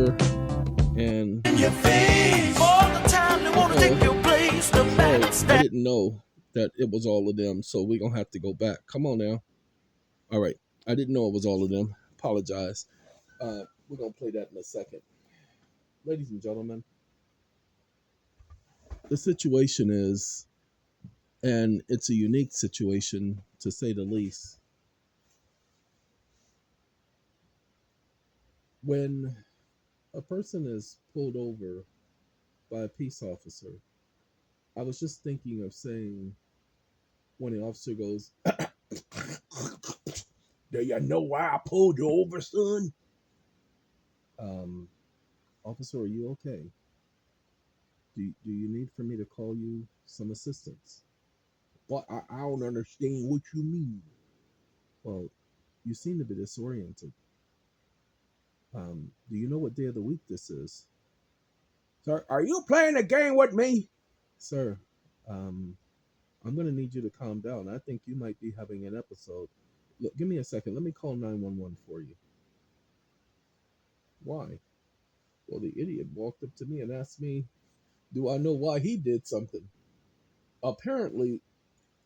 here, and In your face all the time. They want to take your place. The man I didn't know that it was all of them, so we're gonna have to go back. Come on now. All right, I didn't know it was all of them. Apologize. We're gonna play that in a second, ladies and gentlemen. The situation is, and it's a unique situation to say the least. When a person is pulled over by a peace officer, I was just thinking of saying, when the officer goes, "Do you know why I pulled you over, son?" Um, Officer, are you okay? Do you need for me to call you some assistance? But I don't understand what you mean. Well, you seem to be disoriented. Do you know what day of the week this is? Sir, are you playing a game with me? Sir, um, I'm going to need you to calm down. I think you might be having an episode. Look, give me a second. Let me call 911 for you. Why? Well, the idiot walked up to me and asked me, do I know why he did something? Apparently,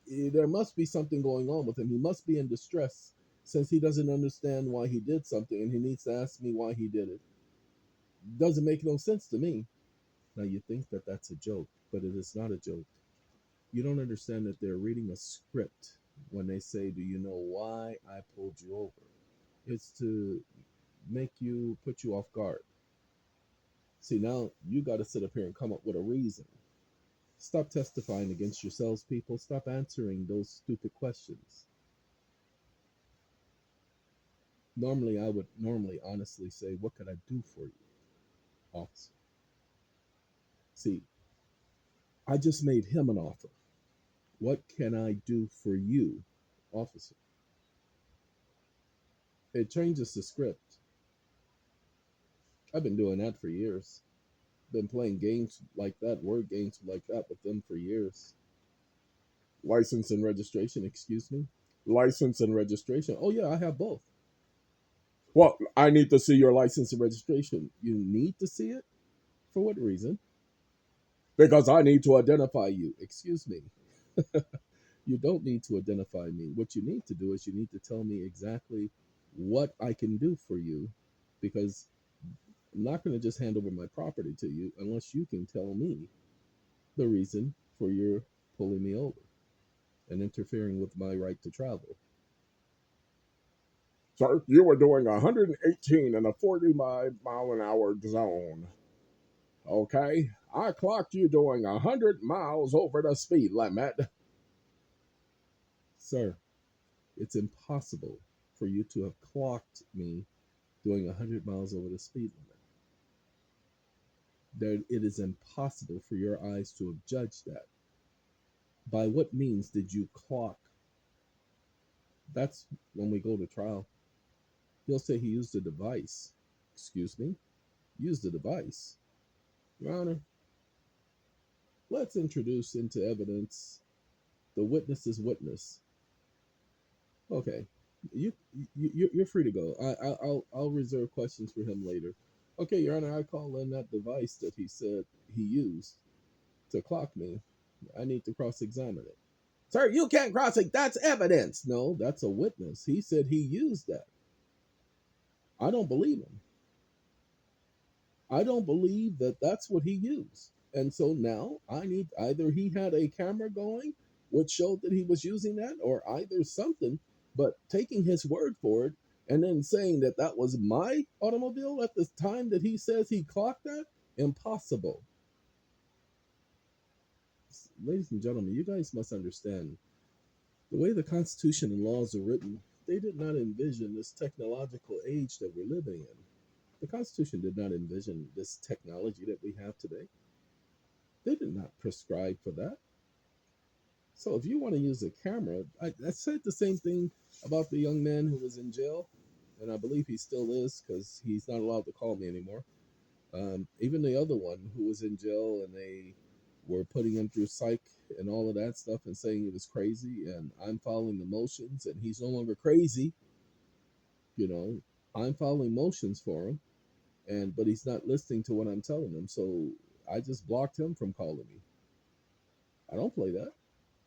there must be something going on with him. He must be in distress since he doesn't understand why he did something and he needs to ask me why he did it. Doesn't make no sense to me. Now, you think that that's a joke, but it is not a joke. You don't understand that they're reading a script when they say, do you know why I pulled you over? It's to make you, put you off guard. See, now you got to sit up here and come up with a reason. Stop testifying against yourselves, people. Stop answering those stupid questions. Normally, I would honestly say, what could I do for you, officer? See, I just made him an offer. What can I do for you, officer? It changes the script. I've been doing that for years. Been playing games like that, word games like that with them for years. License and registration, excuse me. License and registration. Oh, yeah, I have both. Well, I need to see your license and registration. You need to see it? For what reason? Because I need to identify you. Excuse me. You don't need to identify me. What you need to do is you need to tell me exactly what I can do for you, because I'm not going to just hand over my property to you unless you can tell me the reason for your pulling me over and interfering with my right to travel. Sir, you were doing 118 in a 40-mile-an-hour zone. Okay? I clocked you doing 100 miles over the speed limit. Sir, it's impossible for you to have clocked me doing 100 miles over the speed limit. It is impossible for your eyes to have judged that. By what means did you clock? That's when we go to trial. He'll say he used a device. Excuse me? Used a device. Your Honor, let's introduce into evidence the witness's witness. Okay, you're free to go. I'll reserve questions for him later. Okay, Your Honor, I call in that device that he said he used to clock me. I need to cross-examine it. Sir, you can't cross it. That's evidence. No, that's a witness. He said he used that. I don't believe him. I don't believe that that's what he used. And so now I need, either he had a camera going which showed that he was using that, or either something, but taking his word for it and then saying that that was my automobile at the time that he says he clocked that, impossible. Ladies and gentlemen, you guys must understand the way the Constitution and laws are written, they did not envision this technological age that we're living in. The Constitution did not envision this technology that we have today. They did not prescribe for that. So if you want to use a camera, I said the same thing about the young man who was in jail, and I believe he still is because he's not allowed to call me anymore. Even the other one who was in jail, and they were putting him through psych and all of that stuff and saying he was crazy, and I'm following the motions, and he's no longer crazy. You know, I'm following motions for him. but he's not listening to what I'm telling him. So I just blocked him from calling me. I don't play that.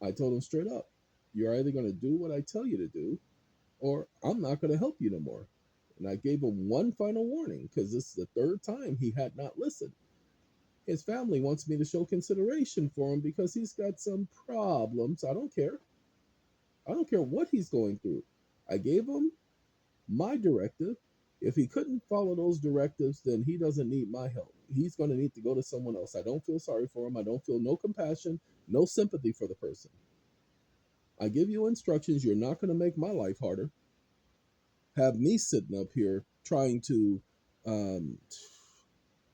I told him straight up, you're either going to do what I tell you to do, or I'm not going to help you no more. And I gave him one final warning because this is the third time he had not listened. His family wants me to show consideration for him because he's got some problems. I don't care. I don't care what he's going through. I gave him my directive. If he couldn't follow those directives, then he doesn't need my help. He's going to need to go to someone else. I don't feel sorry for him. I don't feel no compassion, no sympathy for the person. I give you instructions. You're not going to make my life harder. Have me sitting up here trying to um,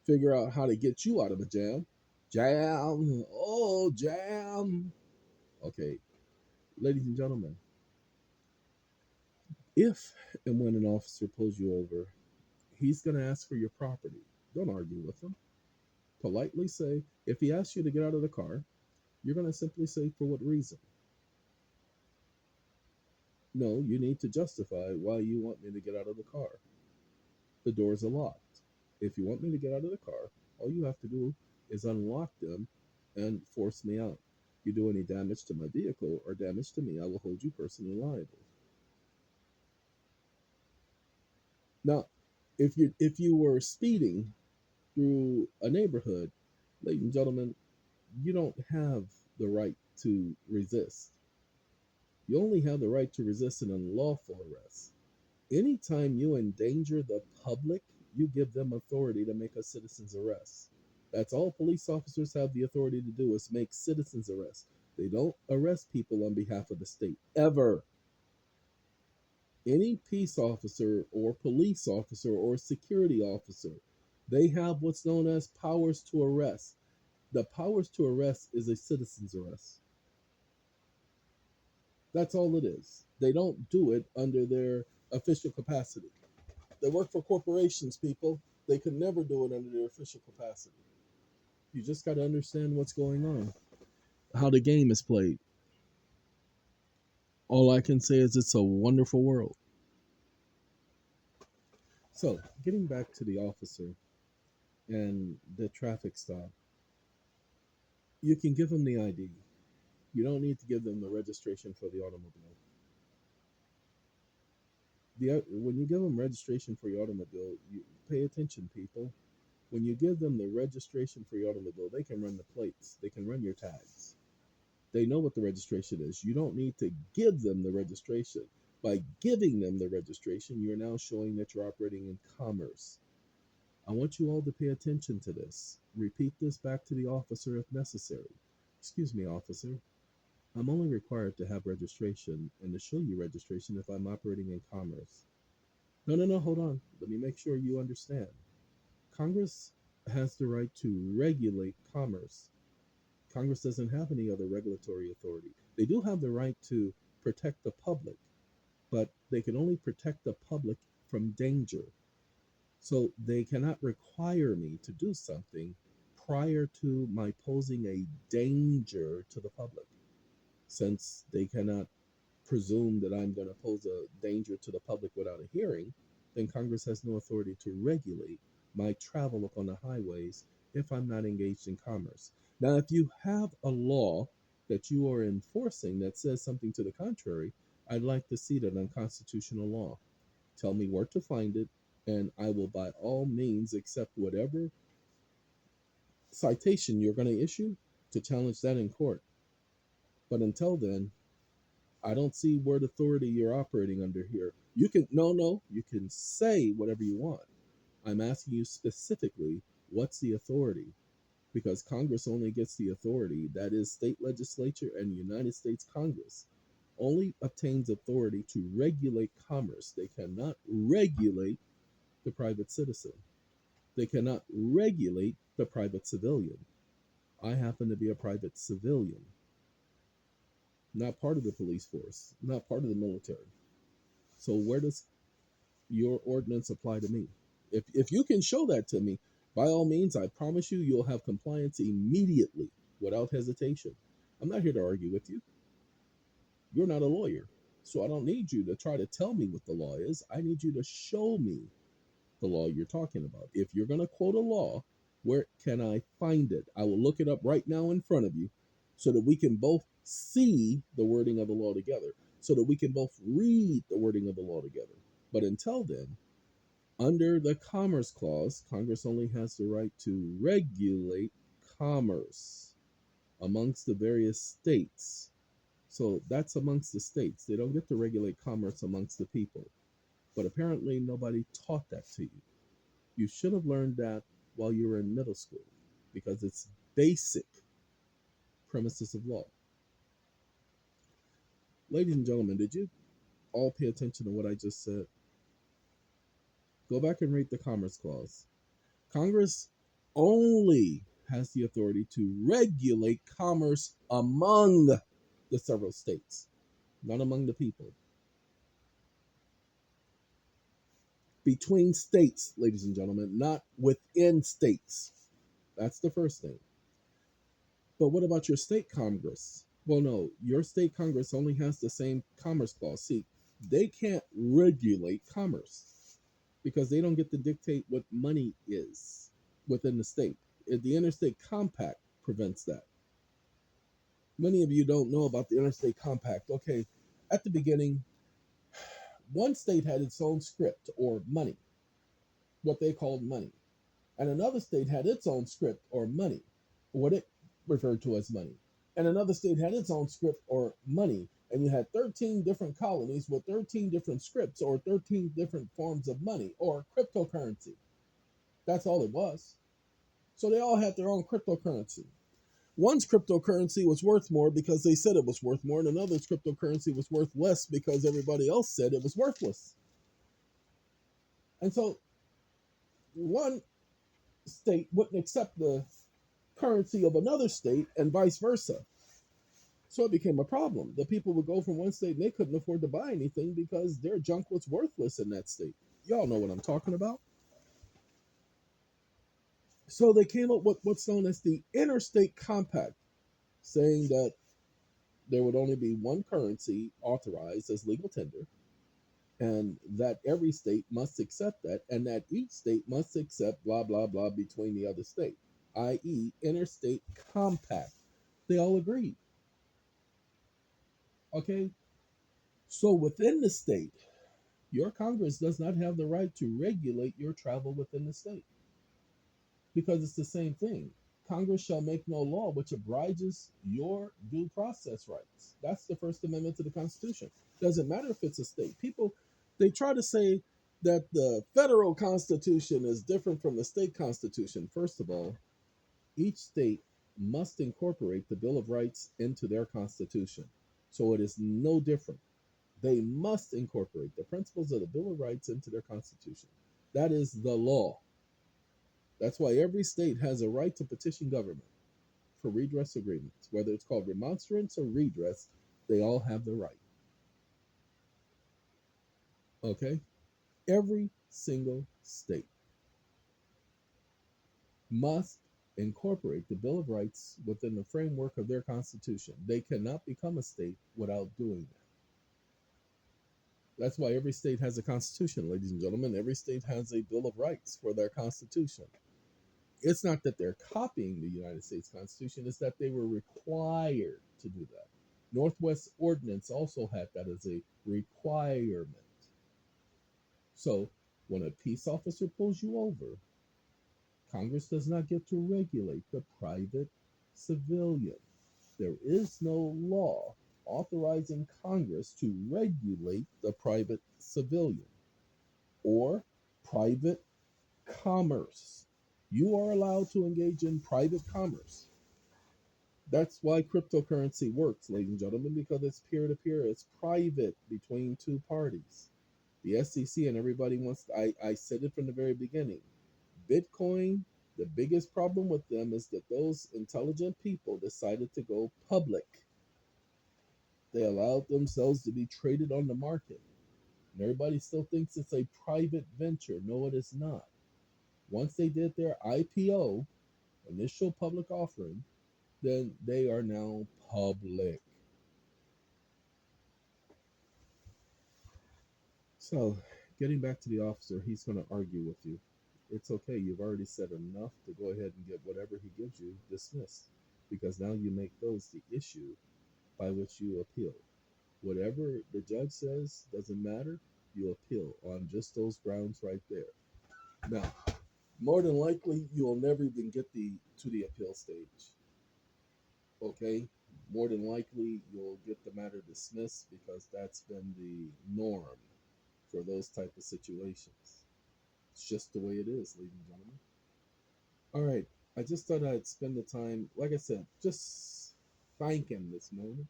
figure out how to get you out of a jam. Jam. Oh, jam. Okay, ladies and gentlemen, if and when an officer pulls you over, he's going to ask for your property. Don't argue with him. Politely say, if he asks you to get out of the car, you're going to simply say, for what reason? No, you need to justify why you want me to get out of the car. The doors are locked. If you want me to get out of the car, all you have to do is unlock them and force me out. You do any damage to my vehicle or damage to me, I will hold you personally liable. Now, if you were speeding through a neighborhood, ladies and gentlemen, you don't have the right to resist. You only have the right to resist an unlawful arrest. Anytime you endanger the public, you give them authority to make a citizen's arrest. That's all police officers have the authority to do is make citizens arrests. They don't arrest people on behalf of the state, ever. Any peace officer or police officer or security officer, they have what's known as powers to arrest. The powers to arrest is a citizen's arrest. That's all it is. They don't do it under their official capacity. They work for corporations, people. They could never do it under their official capacity. You just got to understand what's going on, how the game is played. All I can say is it's a wonderful world. So, getting back to the officer and the traffic stop, you can give them the ID. You don't need to give them the registration for the automobile. When you give them registration for your automobile, you pay attention, people. When you give them the registration for your automobile, they can run the plates, they can run your tags. They know what the registration is. You don't need to give them the registration. By giving them the registration, you're now showing that you're operating in commerce. I want you all to pay attention to this. Repeat this back to the officer if necessary. Excuse me, officer. I'm only required to have registration and to show you registration if I'm operating in commerce. No, no, no, hold on. Let me make sure you understand. Congress has the right to regulate commerce. Congress doesn't have any other regulatory authority. They do have the right to protect the public, but they can only protect the public from danger. So they cannot require me to do something prior to my posing a danger to the public. Since they cannot presume that I'm going to pose a danger to the public without a hearing, then Congress has no authority to regulate my travel upon the highways if I'm not engaged in commerce. Now, if you have a law that you are enforcing that says something to the contrary, I'd like to see that unconstitutional law. Tell me where to find it, and I will by all means accept whatever citation you're going to issue to challenge that in court. But until then, I don't see what authority you're operating under here. You can, no, no, you can say whatever you want. I'm asking you specifically, what's the authority? Because Congress only gets the authority, that is, state legislature and United States Congress only obtains authority to regulate commerce. They cannot regulate the private citizen. They cannot regulate the private civilian. I happen to be a private civilian, not part of the police force, not part of the military. So where does your ordinance apply to me? If you can show that to me, by all means, I promise you, you'll have compliance immediately without hesitation. I'm not here to argue with you. You're not a lawyer. So I don't need you to try to tell me what the law is. I need you to show me the law you're talking about. If you're going to quote a law, where can I find it? I will look it up right now in front of you so that we can both see the wording of the law together, so that we can both read the wording of the law together. But until then, under the Commerce Clause, Congress only has the right to regulate commerce amongst the various states. So that's amongst the states. They don't get to regulate commerce amongst the people. But apparently, nobody taught that to you. You should have learned that while you were in middle school because it's basic premises of law. Ladies and gentlemen, did you all pay attention to what I just said? Go back and read the Commerce Clause. Congress only has the authority to regulate commerce among the several states, not among the people. Between states, ladies and gentlemen, not within states. That's the first thing. But what about your state Congress? Well, no, your state Congress only has the same Commerce Clause. See, they can't regulate commerce because they don't get to dictate what money is within the state. The interstate compact prevents that. Many of you don't know about the interstate compact. Okay, at the beginning, one state had its own script or money, what they called money. And another state had its own script or money, what it referred to as money. And another state had its own script or money. And you had 13 different colonies with 13 different scripts or 13 different forms of money or cryptocurrency. That's all it was. So they all had their own cryptocurrency. One's cryptocurrency was worth more because they said it was worth more, and another's cryptocurrency was worth less because everybody else said it was worthless. And so one state wouldn't accept the currency of another state and vice versa. So it became a problem. The people would go from one state and they couldn't afford to buy anything because their junk was worthless in that state. Y'all know what I'm talking about. So they came up with what's known as the Interstate Compact, saying that there would only be one currency authorized as legal tender, and that every state must accept that, and that each state must accept blah, blah, blah between the other state, i.e., Interstate Compact. They all agreed. Okay? So within the state, your Congress does not have the right to regulate your travel within the state because it's the same thing. Congress shall make no law which obliges your due process rights. That's the First Amendment to the Constitution. Doesn't matter if it's a state. People, they try to say that the federal Constitution is different from the state Constitution. First of all, each state must incorporate the Bill of Rights into their Constitution. So it is no different. They must incorporate the principles of the Bill of Rights into their Constitution. That is the law. That's why every state has a right to petition government for redress agreements. Whether it's called remonstrance or redress, they all have the right. Okay? Every single state must incorporate the Bill of Rights within the framework of their Constitution. They cannot become a state without doing that. That's why every state has a constitution, ladies and gentlemen. Every state has a Bill of Rights for their constitution. It's not that they're copying the United States Constitution, it's that they were required to do that. Northwest Ordinance also had that as a requirement. So when a peace officer pulls you over, Congress does not get to regulate the private civilian. There is no law authorizing Congress to regulate the private civilian or private commerce. You are allowed to engage in private commerce. That's why cryptocurrency works, ladies and gentlemen, because it's peer to peer, it's private between two parties. The SEC and everybody wants, I said it from the very beginning. Bitcoin, the biggest problem with them is that those intelligent people decided to go public. They allowed themselves to be traded on the market. And everybody still thinks it's a private venture. No, it is not. Once they did their IPO, initial public offering, then they are now public. So Getting back to the officer, he's going to argue with you. It's okay. You've already said enough to go ahead and get whatever he gives you dismissed, because now you make those the issue by which you appeal. Whatever the judge says doesn't matter. You appeal on just those grounds right there. Now, more than likely, you'll never even get to the appeal stage. Okay, more than likely you'll get the matter dismissed because that's been the norm for those type of situations. It's just the way it is, ladies and gentlemen. All right, I just thought I'd spend the time, like I said, just thanking this morning.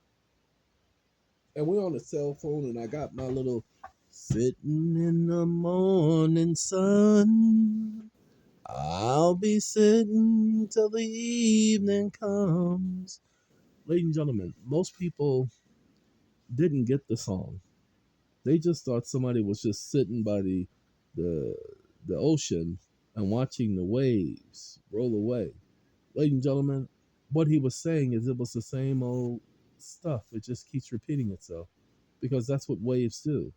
And we're on the cell phone, and I got my little sitting in the morning sun. I'll be sitting till the evening comes. Ladies and gentlemen, most people didn't get the song. They just thought somebody was just sitting by the the ocean and watching the waves roll away. Ladies and gentlemen, what he was saying is it was the same old stuff. It just keeps repeating itself because that's what waves do.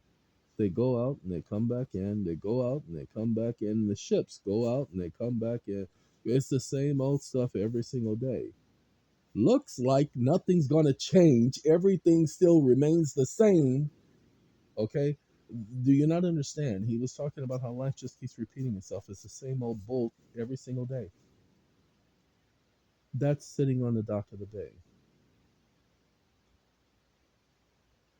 They go out and they come back in. They go out and they come back in. The ships go out and they come back in. It's the same old stuff every single day. Looks like nothing's going to change. Everything still remains the same. Okay? Do you not understand? He was talking about how life just keeps repeating itself. It's the same old boat every single day. That's sitting on the dock of the bay.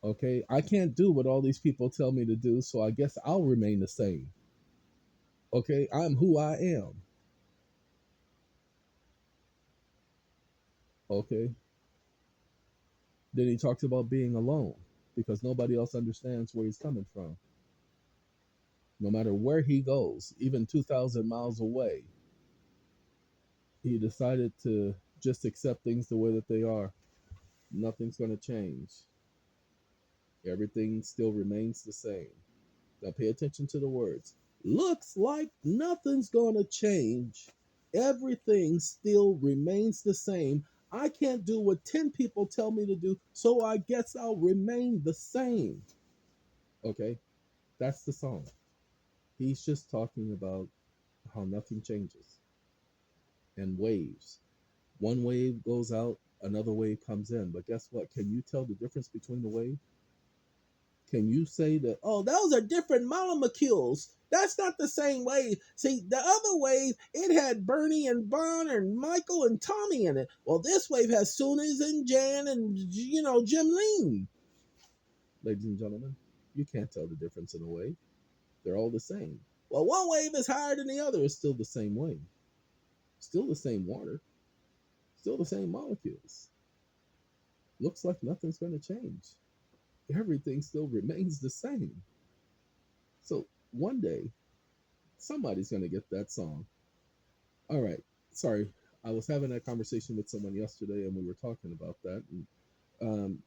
Okay? I can't do what all these people tell me to do, so I guess I'll remain the same. Okay? I'm who I am. Okay? Then he talks about being alone because nobody else understands where he's coming from. No matter where he goes, even 2,000 miles away, he decided to just accept things the way that they are. Nothing's going to change. Everything still remains the same. Now pay attention to the words. Looks like nothing's going to change. Everything still remains the same. I can't do what 10 people tell me to do, so I guess I'll remain the same. Okay? That's the song. He's just talking about how nothing changes and waves. One wave goes out, another wave comes in. But guess what? Can you tell the difference between the wave? Can you say that, oh, those are different molecules? That's not the same wave. See, the other wave, it had Bernie and Bon and Michael and Tommy in it. Well, this wave has Sunas and Jan and, Jim Lean. Ladies and gentlemen, you can't tell the difference in a wave. They're all the same. Well, one wave is higher than the other. It's still the same wave. Still the same water. Still the same molecules. Looks like nothing's going to change. Everything still remains the same. So one day, somebody's going to get that song. All right. Sorry. I was having that conversation with someone yesterday and we were talking about that. And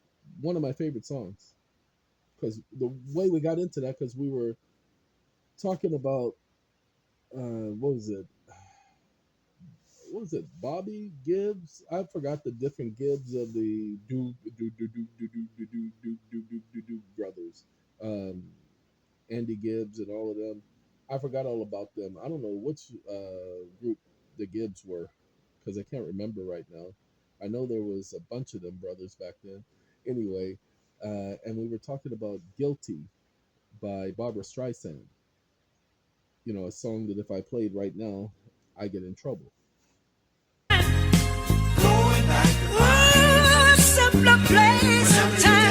one of my favorite songs, because the way we got into that, because we were talking about, what was it? What was it? Bobby Gibbs? I forgot the different Gibbs of the do brothers. Um, Andy Gibbs and all of them. I forgot all about them. I don't know which group the Gibbs were because I can't remember right now. I know there was a bunch of them brothers back then. Anyway, and we were talking about "Guilty" by Barbara Streisand. A song that if I played right now, I get in trouble.